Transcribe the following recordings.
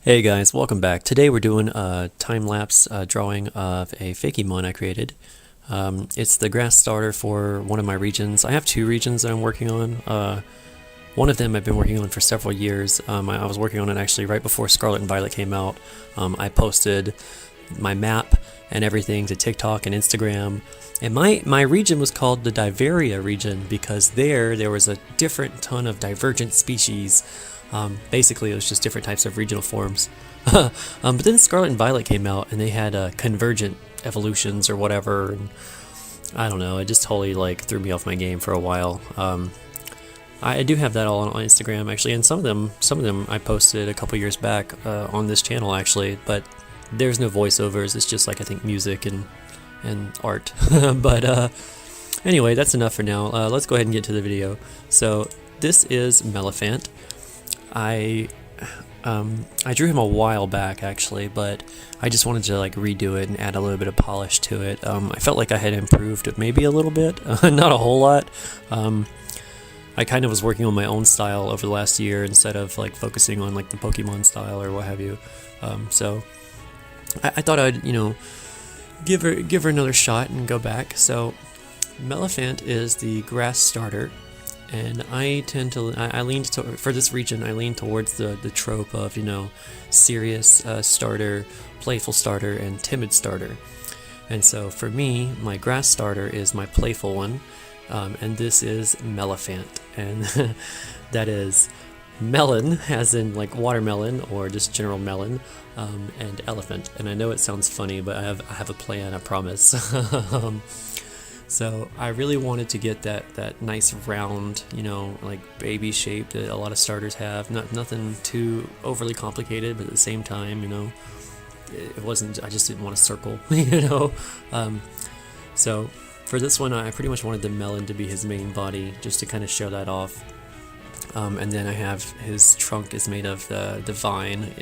Hey guys, welcome back. Today we're doing a time-lapse drawing of a Fakemon I created. It's the grass starter for one of my regions. I have two regions that I'm working on. One of them I've been working on for several years. I was working on it actually right before Scarlet and Violet came out. I posted my map and everything to TikTok and Instagram. And my region was called the Diveria region because there was a different ton of divergent species. Basically, it was just different types of regional forms. But then Scarlet and Violet came out, and they had convergent evolutions or whatever. And I don't know. It just totally threw me off my game for a while. I do have that all on Instagram actually, and some of them I posted a couple years back on this channel actually. But there's no voiceovers. It's just I think music and art. But anyway, that's enough for now. Let's go ahead and get to the video. So this is Melephant. I drew him a while back actually, but I just wanted to redo it and add a little bit of polish to it. I felt like I had improved it maybe a little bit, not a whole lot. I kind of was working on my own style over the last year instead of focusing on the Pokemon style or what have you. So I thought I'd give her another shot and go back. So Melephant is the grass starter. And I tend to, for this region, I lean towards the trope of, serious starter, playful starter, and timid starter. And so for me, my grass starter is my playful one, and this is Melephant. And that is melon, as in watermelon, or just general melon, and elephant. And I know it sounds funny, but I have a plan, I promise. So I really wanted to get that nice round, baby shape that a lot of starters have. Nothing too overly complicated, but at the same time, it wasn't. I just didn't want a circle, So for this one, I pretty much wanted the melon to be his main body, just to kind of show that off. And then I have his trunk is made of the vine.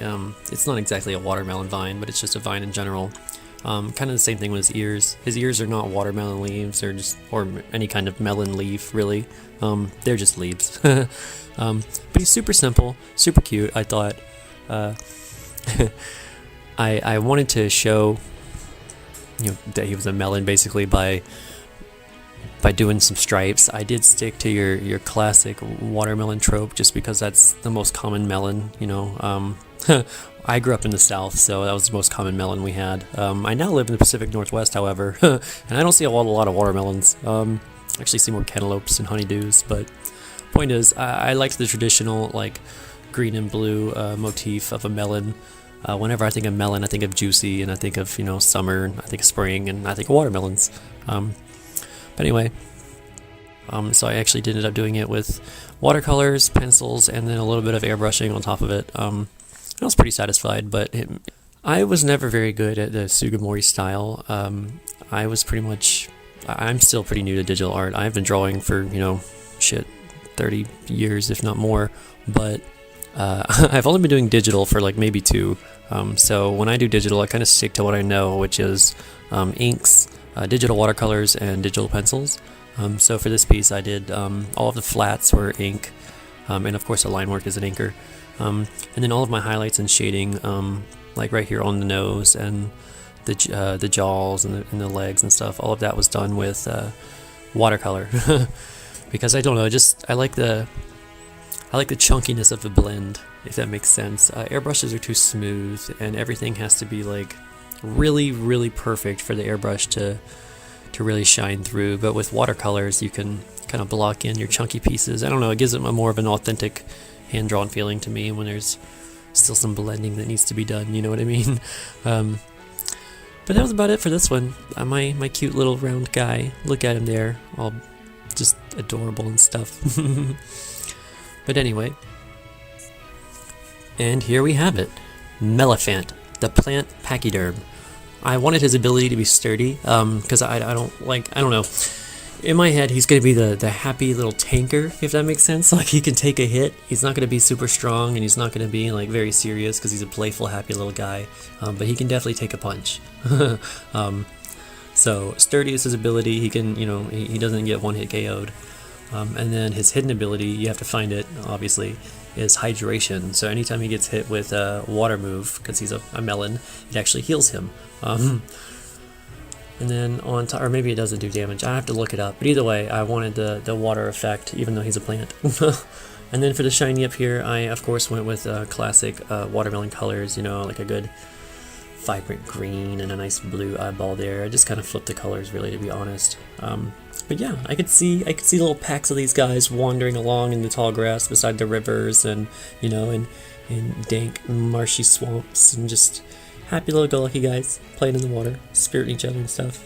It's not exactly a watermelon vine, but it's just a vine in general. Kind of the same thing with his ears. His ears are not watermelon leaves, or any kind of melon leaf, really. They're just leaves. But he's super simple, super cute. I thought I wanted to show that he was a melon basically by doing some stripes. I did stick to your classic watermelon trope just because that's the most common melon. I grew up in the South, so that was the most common melon we had. I now live in the Pacific Northwest, however, and I don't see a lot of watermelons. I actually see more cantaloupes and honeydews, but point is, I liked the traditional green and blue motif of a melon. Whenever I think of melon, I think of juicy, and I think of summer, and I think of spring, and I think of watermelons. But anyway, so I actually ended up doing it with watercolors, pencils, and then a little bit of airbrushing on top of it. I was pretty satisfied, but I was never very good at the Sugimori style. I'm still pretty new to digital art. I've been drawing for, 30 years, if not more, but I've only been doing digital for maybe 2. So when I do digital, I kind of stick to what I know, which is inks, digital watercolors, and digital pencils. So for this piece, I did all of the flats were ink, and of course the line work is an inker. And then all of my highlights and shading, right here on the nose and the jaws and the legs and stuff, all of that was done with watercolor. Because I don't know, I like the chunkiness of the blend, if that makes sense. Airbrushes are too smooth, and everything has to be really, really perfect for the airbrush to really shine through. But with watercolors, you can kind of block in your chunky pieces. I don't know, it gives it more of an authentic hand-drawn feeling to me when there's still some blending that needs to be done, you know what I mean? But that was about it for this one. My cute little round guy, look at him there, all just adorable and stuff. But anyway, and here we have it, Melephant, the plant pachyderm. I wanted his ability to be sturdy, because I don't know. In my head, he's going to be the happy little tanker, if that makes sense. He can take a hit. He's not going to be super strong, and he's not going to be very serious because he's a playful, happy little guy. But he can definitely take a punch. So sturdy is his ability. He can, he doesn't get one hit KO'd. And then his hidden ability, you have to find it, obviously, is hydration. So anytime he gets hit with a water move, because he's a melon, it actually heals him. And then on top, or maybe it doesn't do damage. I have to look it up. But either way, I wanted the water effect, even though he's a plant. And then for the shiny up here, I of course went with classic watermelon colors. You know, like a good vibrant green and a nice blue eyeball there. I just kind of flipped the colors, really, to be honest. But yeah, I could see little packs of these guys wandering along in the tall grass beside the rivers, and you know, in dank, marshy swamps, and just happy little go lucky guys playing in the water, spiriting each other and stuff.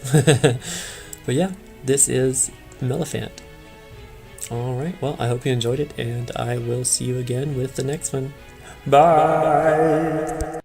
But yeah, this is Melephant. Alright, well, I hope you enjoyed it, and I will see you again with the next one. Bye!